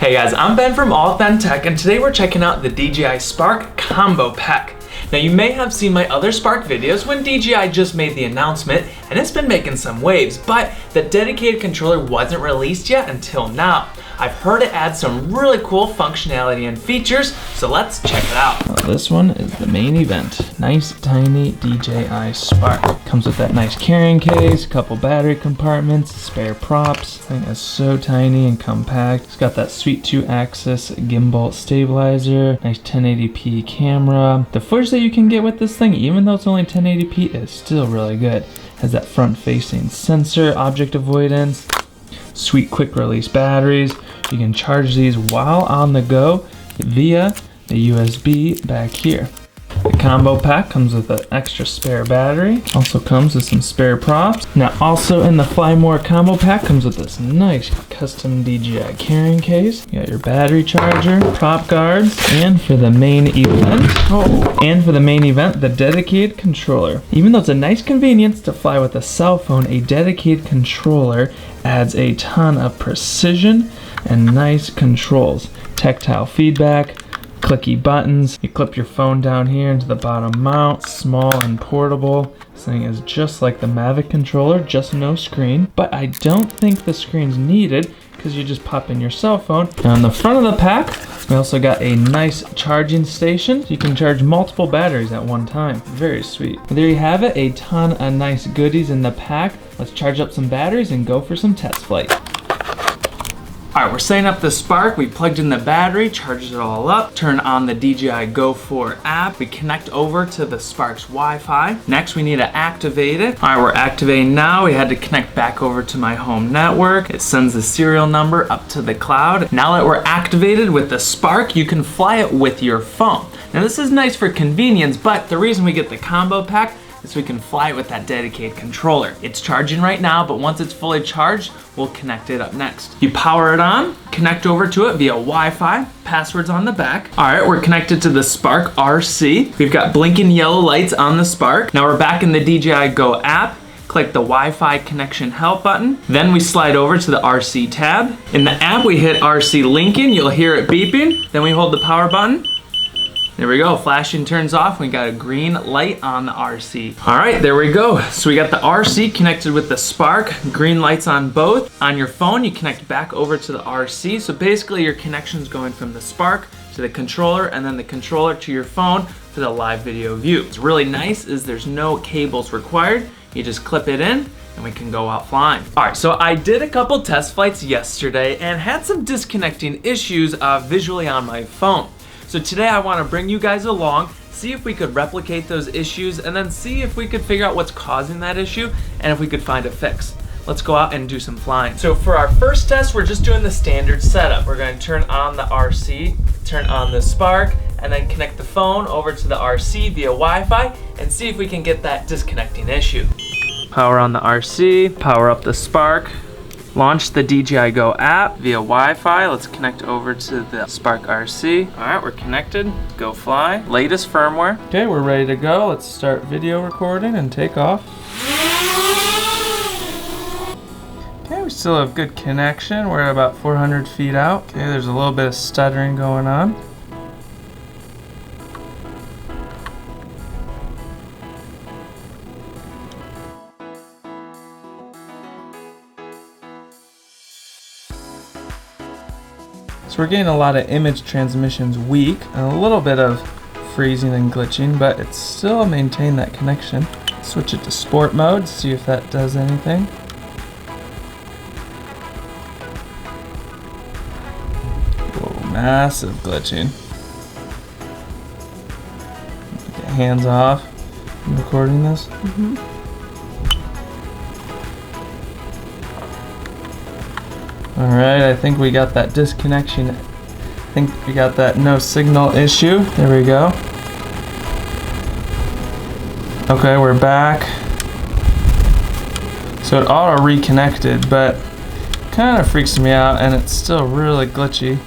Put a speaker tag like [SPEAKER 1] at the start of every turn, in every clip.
[SPEAKER 1] Hey guys, I'm Ben from AuthenTech, and today we're checking out the DJI Spark Combo Pack. Now you may have seen my other Spark videos when DJI just made the announcement, and it's been making some waves, but the dedicated controller wasn't released yet until now. I've heard it adds some really cool functionality and features, so let's check it out.
[SPEAKER 2] Well, this one is the main event. Nice tiny DJI Spark. Comes with that nice carrying case, a couple battery compartments, spare props. Thing is so tiny and compact. It's got that sweet 2-axis gimbal stabilizer, nice 1080p camera. The footage that you can get with this thing, even though it's only 1080p, is still really good. Has that front-facing sensor, object avoidance, sweet quick release batteries. You can charge these while on the go via the USB back here. The combo pack comes with an extra spare battery. Also comes with some spare props. Now also in the Fly More combo pack comes with this nice custom DJI carrying case. You got your battery charger, prop guards, and for the main event, the dedicated controller. Even though it's a nice convenience to fly with a cell phone, a dedicated controller adds a ton of precision and nice controls. Tactile feedback, clicky buttons. You clip your phone down here into the bottom mount, small and portable. This thing is just like the Mavic controller, just no screen. But I don't think the screen's needed because you just pop in your cell phone. Now on the front of the pack, we also got a nice charging station. So you can charge multiple batteries at one time. Very sweet. Well, there you have it, a ton of nice goodies in the pack. Let's charge up some batteries and go for some test flight.
[SPEAKER 1] All right, we're setting up the Spark. We plugged in the battery, charged it all up, turn on the DJI Go 4 app. We connect over to the Spark's Wi-Fi. Next, we need to activate it. All right, we're activating now. We had to connect back over to my home network. It sends the serial number up to the cloud. Now that we're activated with the Spark, you can fly it with your phone. Now this is nice for convenience, but the reason we get the combo pack so we can fly it with that dedicated controller. It's charging right now, but once it's fully charged, we'll connect it up next. You power it on, connect over to it via Wi-Fi, passwords on the back. All right, we're connected to the Spark RC. We've got blinking yellow lights on the Spark. Now we're back in the DJI Go app. Click the Wi-Fi connection help button. Then we slide over to the RC tab. In the app, we hit RC Lincoln. You'll hear it beeping. Then we hold the power button. There we go, flashing turns off. We got a green light on the RC. All right, there we go. So we got the RC connected with the Spark, green lights on both. On your phone, you connect back over to the RC. So basically your connection's going from the Spark to the controller and then the controller to your phone for the live video view. What's really nice is there's no cables required. You just clip it in and we can go out flying. All right, so I did a couple test flights yesterday and had some disconnecting issues visually on my phone. So today I want to bring you guys along, see if we could replicate those issues, and then see if we could figure out what's causing that issue and if we could find a fix. Let's go out and do some flying. So for our first test, we're just doing the standard setup. We're going to turn on the RC, turn on the Spark, and then connect the phone over to the RC via Wi-Fi and see if we can get that disconnecting issue. Power on the RC, power up the Spark. Launch the DJI Go app via Wi-Fi. Let's connect over to the Spark RC. All right, we're connected. Go fly. Latest firmware. Okay, we're ready to go. Let's start video recording and take off. Okay, we still have good connection. We're at about 400 feet out. Okay, there's a little bit of stuttering going on. So we're getting a lot of image transmissions weak and a little bit of freezing and glitching, but it's still maintained that connection. Switch it to sport mode, see if that does anything. Whoa, massive glitching. Get hands off. I'm recording this. All right, I think we got that disconnection. I think we got that no signal issue. There we go. Okay, we're back. So it auto reconnected, but kind of freaks me out and it's still really glitchy.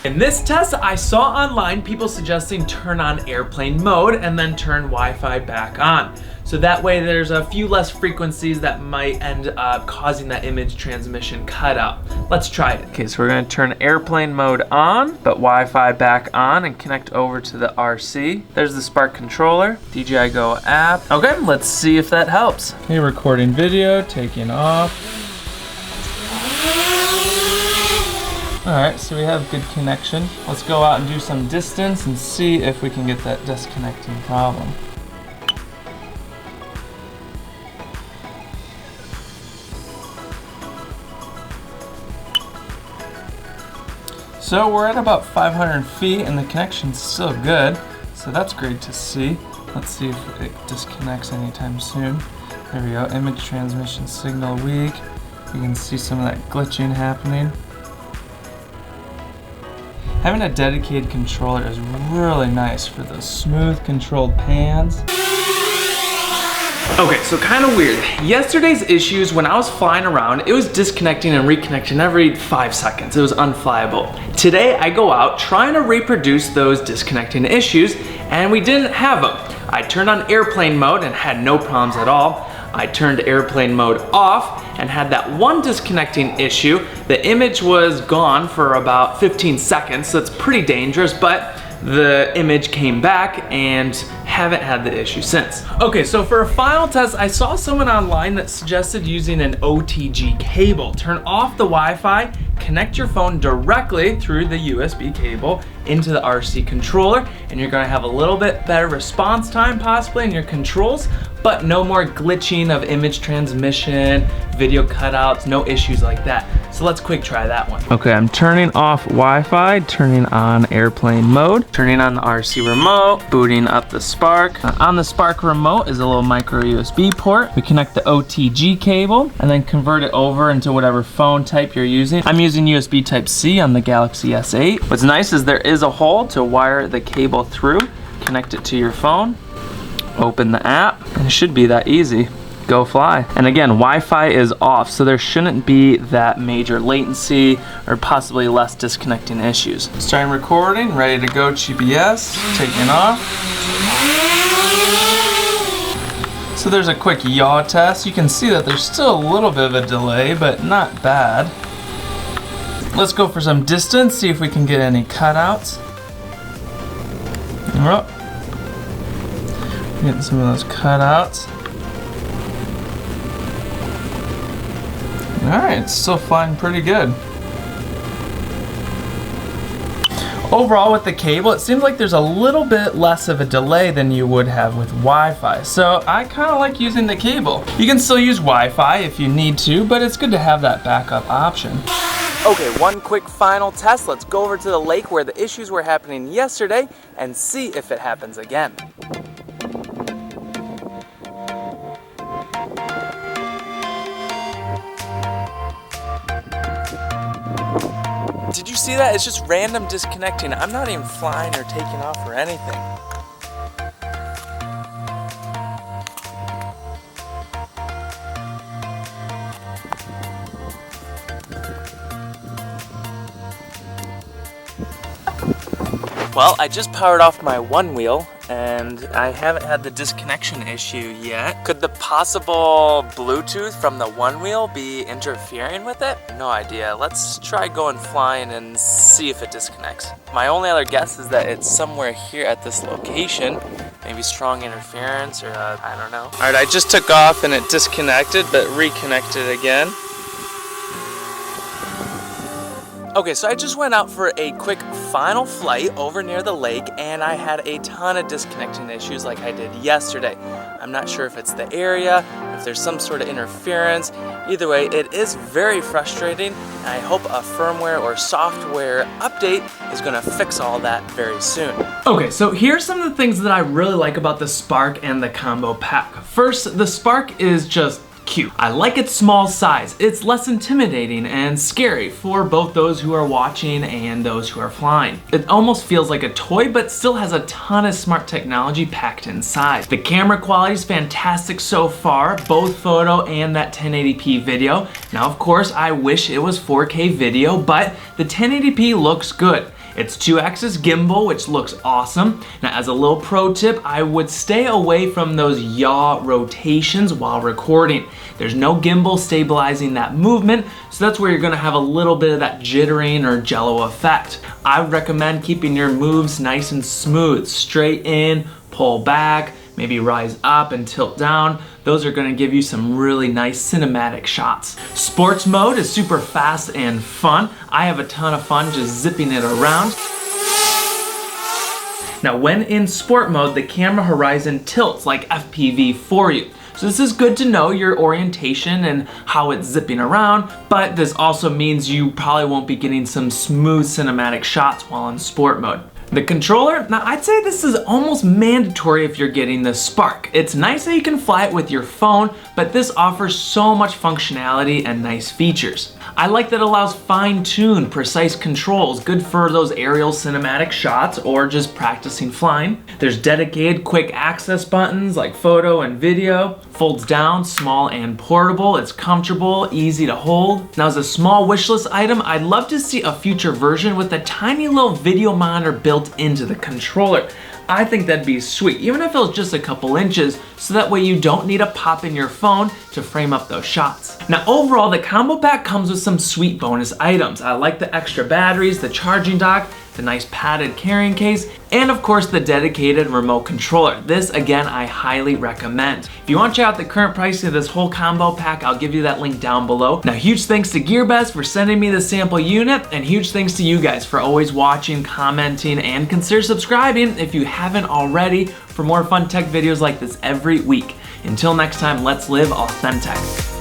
[SPEAKER 1] In this test, I saw online people suggesting turn on airplane mode and then turn Wi-Fi back on. So that way there's a few less frequencies that might end up causing that image transmission cutout. Let's try it. Okay, so we're gonna turn airplane mode on, but Wi-Fi back on and connect over to the RC. There's the Spark controller, DJI Go app. Okay, let's see if that helps.
[SPEAKER 2] Okay, recording video, taking off. All right, so we have good connection. Let's go out and do some distance and see if we can get that disconnecting problem. So we're at about 500 feet and the connection's still good. So that's great to see. Let's see if it disconnects anytime soon. There we go, image transmission signal weak. You can see some of that glitching happening. Having a dedicated controller is really nice for those smooth controlled pans.
[SPEAKER 1] Okay, so kind of weird. Yesterday's issues, when I was flying around, it was disconnecting and reconnecting every 5 seconds. It was unflyable. Today, I go out trying to reproduce those disconnecting issues, and we didn't have them. I turned on airplane mode and had no problems at all. I turned airplane mode off and had that one disconnecting issue. The image was gone for about 15 seconds, so it's pretty dangerous, but the image came back and haven't had the issue since. Okay, so for a final test, I saw someone online that suggested using an OTG cable. Turn off the Wi-Fi, connect your phone directly through the USB cable into the RC controller, and you're gonna have a little bit better response time possibly in your controls, but no more glitching of image transmission, video cutouts, no issues like that. So let's quick try that one. Okay, I'm turning off Wi-Fi, turning on airplane mode, turning on the RC remote, booting up the Spark. On the Spark remote is a little micro USB port. We connect the OTG cable and then convert it over into whatever phone type you're using. I'm using USB Type-C on the Galaxy S8. What's nice is there is a hole to wire the cable through. Connect it to your phone, open the app, and it should be that easy. Go fly. And again, Wi-Fi is off, so there shouldn't be that major latency or possibly less disconnecting issues.
[SPEAKER 2] Starting recording, ready to go GPS, taking off. So there's a quick yaw test. You can see that there's still a little bit of a delay, but not bad. Let's go for some distance, see if we can get any cutouts. Oh. Getting some of those cutouts. Alright, it's still flying pretty good. Overall with the cable, it seems like there's a little bit less of a delay than you would have with Wi-Fi. So I kind of like using the cable. You can still use Wi-Fi if you need to, but it's good to have that backup option.
[SPEAKER 1] Okay, one quick final test. Let's go over to the lake where the issues were happening yesterday and see if it happens again. Did you see that? It's just random disconnecting. I'm not even flying or taking off or anything. Well, I just powered off my one wheel and I haven't had the disconnection issue yet. Could the possible Bluetooth from the one wheel be interfering with it? No idea. Let's try going flying and see if it disconnects. My only other guess is that it's somewhere here at this location. Maybe strong interference or I don't know. All right, I just took off and it disconnected but reconnected again. Okay, so I just went out for a quick final flight over near the lake and I had a ton of disconnecting issues like I did yesterday. I'm not sure if it's the area, if there's some sort of interference. Either way, it is very frustrating and I hope a firmware or software update is gonna fix all that very soon. Okay, so here's some of the things that I really like about the Spark and the combo pack. First, the Spark is just cute. I like its small size. It's less intimidating and scary for both those who are watching and those who are flying. It almost feels like a toy, but still has a ton of smart technology packed inside. The camera quality is fantastic so far, both photo and that 1080p video. Now, of course, I wish it was 4K video, but the 1080p looks good. It's 2-axis gimbal, which looks awesome. Now, as a little pro tip, I would stay away from those yaw rotations while recording. There's no gimbal stabilizing that movement, so that's where you're gonna have a little bit of that jittering or jello effect. I would recommend keeping your moves nice and smooth, straight in, pull back, maybe rise up and tilt down. Those are gonna give you some really nice cinematic shots. Sports mode is super fast and fun. I have a ton of fun just zipping it around. Now, when in sport mode, the camera horizon tilts like FPV for you. So this is good to know your orientation and how it's zipping around, but this also means you probably won't be getting some smooth cinematic shots while in sport mode. The controller, now I'd say this is almost mandatory if you're getting the Spark. It's nice that you can fly it with your phone, but this offers so much functionality and nice features. I like that it allows fine-tuned, precise controls, good for those aerial cinematic shots or just practicing flying. There's dedicated quick access buttons like photo and video. Folds down, small and portable. It's comfortable, easy to hold. Now, as a small wishlist item, I'd love to see a future version with a tiny little video monitor built into the controller. I think that'd be sweet, even if it was just a couple inches, so that way you don't need to pop in your phone to frame up those shots. Now, overall, the combo pack comes with some sweet bonus items. I like the extra batteries, the charging dock, the nice padded carrying case, and of course the dedicated remote controller. This, again, I highly recommend. If you want to check out the current pricing of this whole combo pack, I'll give you that link down below. Now, huge thanks to GearBest for sending me the sample unit, and huge thanks to you guys for always watching, commenting, and consider subscribing if you haven't already for more fun tech videos like this every week. Until next time, let's live authentic.